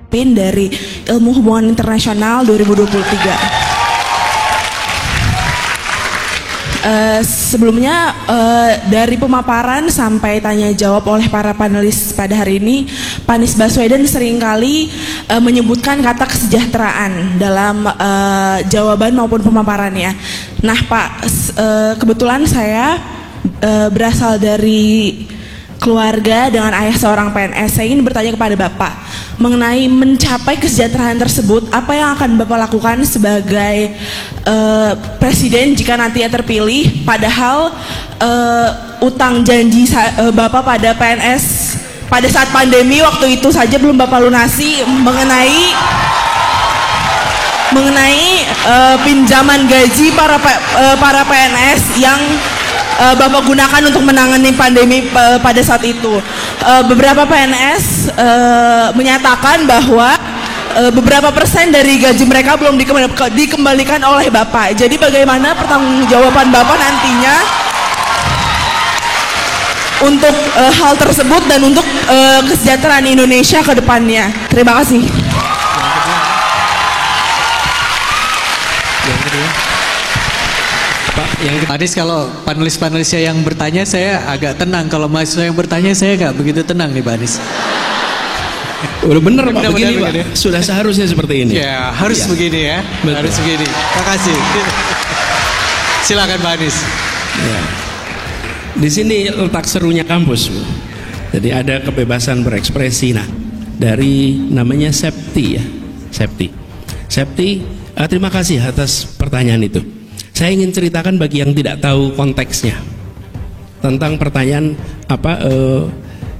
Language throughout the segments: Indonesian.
PIN dari Ilmu Hubungan Internasional 2023. Sebelumnya dari pemaparan sampai tanya jawab oleh para panelis pada hari ini, Pak Anies Baswedan seringkali menyebutkan kata kesejahteraan dalam jawaban maupun pemaparannya. Nah Pak, kebetulan saya berasal dari keluarga dengan ayah seorang PNS. Saya ingin bertanya kepada Bapak mengenai mencapai kesejahteraan tersebut, apa yang akan Bapak lakukan sebagai presiden jika nanti terpilih, padahal utang janji Bapak pada PNS pada saat pandemi waktu itu saja belum Bapak lunasi mengenai pinjaman gaji para PNS yang Bapak gunakan untuk menangani pandemi pada saat itu. Beberapa PNS menyatakan bahwa beberapa persen dari gaji mereka belum dikembalikan oleh Bapak. Jadi bagaimana pertanggungjawaban Bapak nantinya untuk hal tersebut dan untuk kesejahteraan Indonesia ke depannya? Terima kasih. Yang Anies, kalau panelis-panelisnya yang bertanya saya agak tenang, kalau mahasiswa yang bertanya saya nggak begitu tenang nih Pak Anies. Udah bener Pak, begini Pak, sudah seharusnya seperti ini. Ya harus begini ya. Betul. Harus begini. Terima kasih. Silakan Pak Anies. Ya. Di sini letak serunya kampus, Bu. Jadi ada kebebasan berekspresi. Nah, dari namanya Septi ya, Septi. Terima kasih atas pertanyaan itu. Saya ingin ceritakan bagi yang tidak tahu konteksnya tentang pertanyaan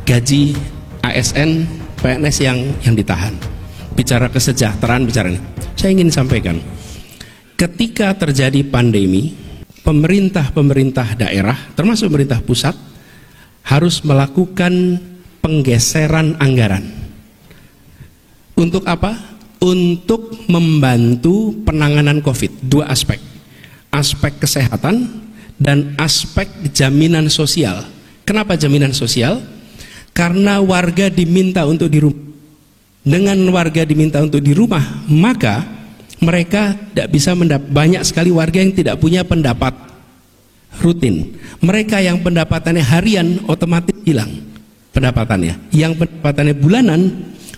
gaji ASN PNS yang ditahan. Bicara kesejahteraan, bicara ini. Saya ingin sampaikan, ketika terjadi pandemi, pemerintah daerah, termasuk pemerintah pusat, harus melakukan penggeseran anggaran. Untuk apa? Untuk membantu penanganan COVID. Dua aspek. Aspek kesehatan dan aspek jaminan sosial. Kenapa jaminan sosial? Karena warga diminta untuk di rumah. Dengan warga diminta untuk di rumah, maka mereka tidak bisa banyak sekali warga yang tidak punya pendapat rutin. Mereka yang pendapatannya harian otomatis hilang pendapatannya. Yang pendapatannya bulanan,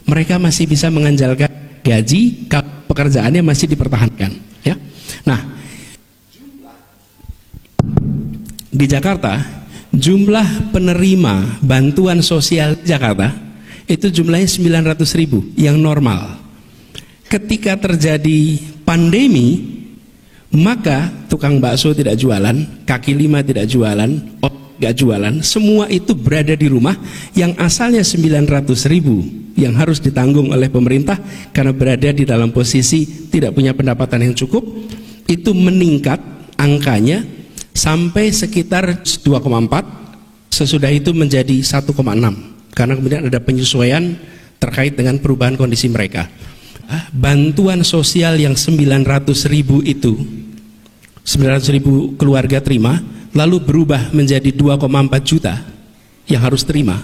mereka masih bisa mengandalkan gaji, pekerjaannya masih dipertahankan. Ya, nah. Di Jakarta, jumlah penerima bantuan sosial di Jakarta itu jumlahnya 900.000 yang normal. Ketika terjadi pandemi, maka tukang bakso tidak jualan, kaki lima tidak jualan, nggak jualan, semua itu berada di rumah. Yang asalnya 900.000 yang harus ditanggung oleh pemerintah karena berada di dalam posisi tidak punya pendapatan yang cukup, itu meningkat angkanya sampai sekitar 2,4, sesudah itu menjadi 1,6 karena kemudian ada penyesuaian terkait dengan perubahan kondisi mereka. Bantuan sosial yang 900.000 itu 900.000 keluarga terima, lalu berubah menjadi 2,4 juta yang harus terima.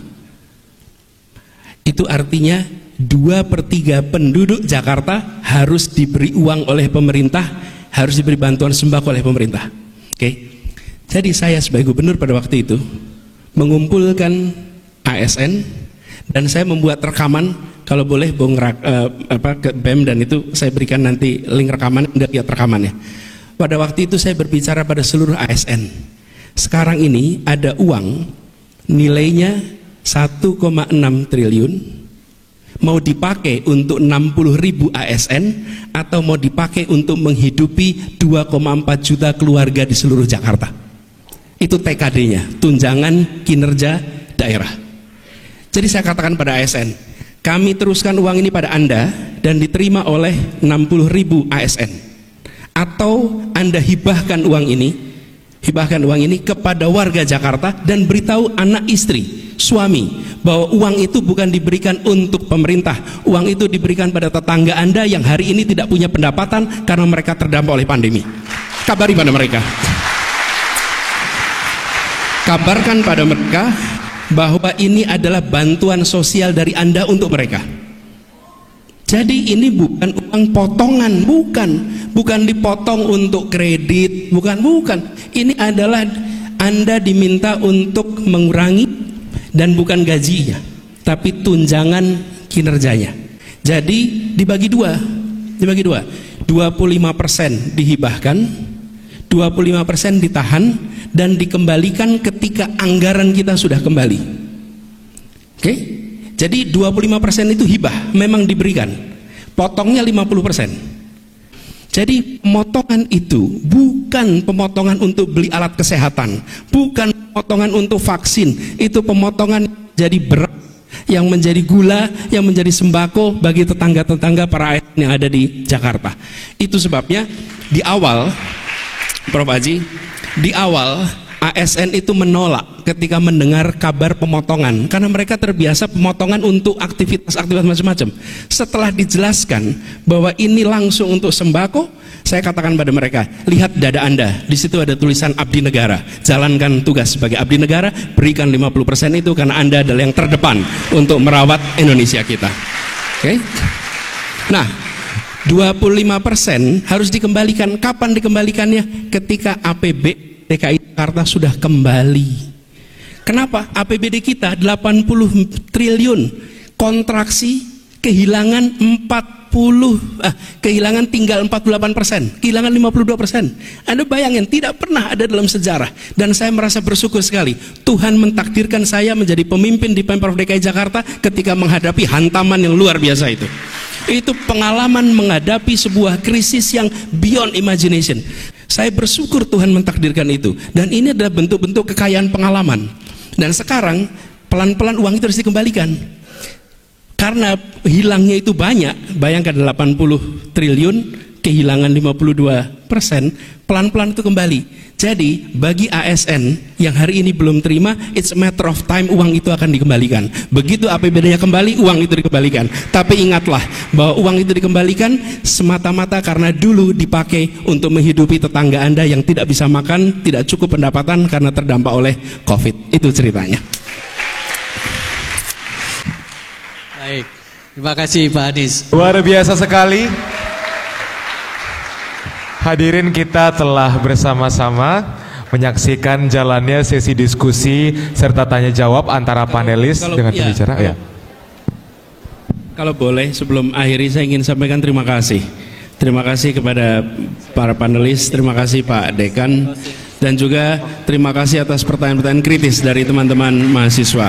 Itu artinya 2/3 penduduk Jakarta harus diberi uang oleh pemerintah, harus diberi bantuan sembako oleh pemerintah. Oke. Jadi saya sebagai gubernur pada waktu itu mengumpulkan ASN dan saya membuat rekaman, kalau boleh ke BEM, dan itu saya berikan nanti link rekaman dan lihat rekamannya. Pada waktu itu saya berbicara pada seluruh ASN. Sekarang ini ada uang nilainya 1,6 triliun mau dipakai untuk 60.000 ASN atau mau dipakai untuk menghidupi 2,4 juta keluarga di seluruh Jakarta. Itu TKD-nya, tunjangan kinerja daerah. Jadi saya katakan pada ASN, kami teruskan uang ini pada Anda dan diterima oleh 60.000 ASN. Atau Anda hibahkan uang ini kepada warga Jakarta dan beritahu anak istri, suami, bahwa uang itu bukan diberikan untuk pemerintah, uang itu diberikan pada tetangga Anda yang hari ini tidak punya pendapatan karena mereka terdampak oleh pandemi. Kabari pada mereka. Kabarkan pada mereka bahwa ini adalah bantuan sosial dari Anda untuk mereka. Jadi ini bukan uang potongan, bukan dipotong untuk kredit, bukan. Ini adalah Anda diminta untuk mengurangi dan bukan gajinya, tapi tunjangan kinerjanya. Jadi dibagi dua. 25% dihibahkan, 25% ditahan dan dikembalikan ketika anggaran kita sudah kembali. Oke? Jadi 25% itu hibah, memang diberikan. Potongnya 50%. Jadi pemotongan itu bukan pemotongan untuk beli alat kesehatan, bukan pemotongan untuk vaksin, itu pemotongan jadi beras, yang menjadi gula, yang menjadi sembako bagi tetangga-tetangga para ASN yang ada di Jakarta. Itu sebabnya di awal, Prof. Haji, di awal ASN itu menolak ketika mendengar kabar pemotongan, karena mereka terbiasa pemotongan untuk aktivitas-aktivitas macam-macam. Setelah dijelaskan bahwa ini langsung untuk sembako, saya katakan pada mereka, lihat dada Anda, di situ ada tulisan abdi negara, jalankan tugas sebagai abdi negara, berikan 50% itu karena Anda adalah yang terdepan untuk merawat Indonesia kita. Oke? Nah, 25% harus dikembalikan. Kapan dikembalikannya? Ketika APB DKI Jakarta sudah kembali. Kenapa? APBD kita 80 triliun, kontraksi, kehilangan tinggal 48%, kehilangan 52%. Anda bayangin, tidak pernah ada dalam sejarah. Dan saya merasa bersyukur sekali, Tuhan mentakdirkan saya menjadi pemimpin di Pemprov DKI Jakarta ketika menghadapi hantaman yang luar biasa itu. Itu pengalaman menghadapi sebuah krisis yang beyond imagination. Saya bersyukur Tuhan mentakdirkan itu. Dan ini adalah bentuk-bentuk kekayaan pengalaman. Dan sekarang pelan-pelan uang itu harus dikembalikan. Karena hilangnya itu banyak. Bayangkan 80 triliun, kehilangan 52%, pelan-pelan itu kembali. Jadi bagi ASN yang hari ini belum terima, it's a matter of time, uang itu akan dikembalikan. Begitu APBD-nya kembali, uang itu dikembalikan. Tapi ingatlah bahwa uang itu dikembalikan semata-mata karena dulu dipakai untuk menghidupi tetangga Anda yang tidak bisa makan, tidak cukup pendapatan karena terdampak oleh COVID. Itu ceritanya. Baik, terima kasih Pak Anies. Luar biasa sekali. Hadirin, kita telah bersama-sama menyaksikan jalannya sesi diskusi serta tanya jawab antara panelis dengan pembicara. Ya. Kalau boleh, sebelum akhiri saya ingin sampaikan terima kasih. Terima kasih kepada para panelis, terima kasih Pak Dekan, dan juga terima kasih atas pertanyaan-pertanyaan kritis dari teman-teman mahasiswa.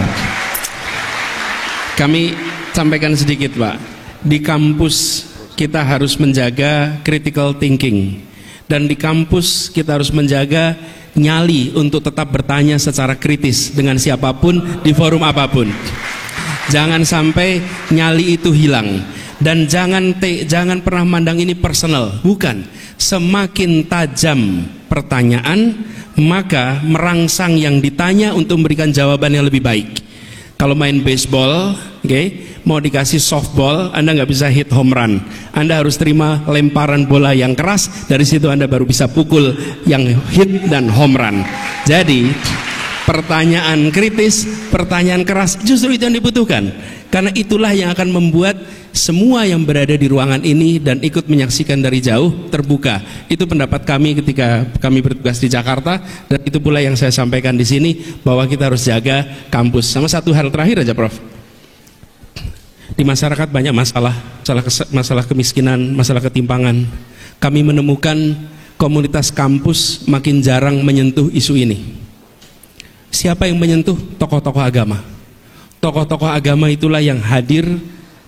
Kami sampaikan sedikit Pak, di kampus kita harus menjaga critical thinking. Dan di kampus kita harus menjaga nyali untuk tetap bertanya secara kritis dengan siapapun di forum apapun. Jangan sampai nyali itu hilang. Dan jangan pernah mandang ini personal. Bukan. Semakin tajam pertanyaan, maka merangsang yang ditanya untuk memberikan jawaban yang lebih baik. Kalau main baseball, mau dikasih softball, Anda nggak bisa hit home run. Anda harus terima lemparan bola yang keras, dari situ Anda baru bisa pukul yang hit dan home run. Jadi pertanyaan kritis, pertanyaan keras, justru itu yang dibutuhkan. Karena itulah yang akan membuat semua yang berada di ruangan ini dan ikut menyaksikan dari jauh terbuka. Itu pendapat kami ketika kami bertugas di Jakarta, dan itu pula yang saya sampaikan di sini, bahwa kita harus jaga kampus. Sama satu hal terakhir aja Prof. Di masyarakat banyak masalah kemiskinan, masalah ketimpangan. Kami menemukan komunitas kampus makin jarang menyentuh isu ini. Siapa yang menyentuh? Tokoh-tokoh agama. Tokoh-tokoh agama itulah yang hadir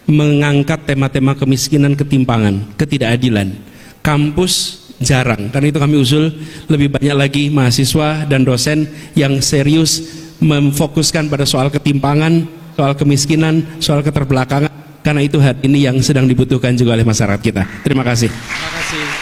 mengangkat tema-tema kemiskinan, ketimpangan, ketidakadilan. Kampus jarang. Karena itu kami usul lebih banyak lagi mahasiswa dan dosen yang serius memfokuskan pada soal ketimpangan, soal kemiskinan, soal keterbelakangan. Karena itu hari ini yang sedang dibutuhkan juga oleh masyarakat kita. Terima kasih. Terima kasih.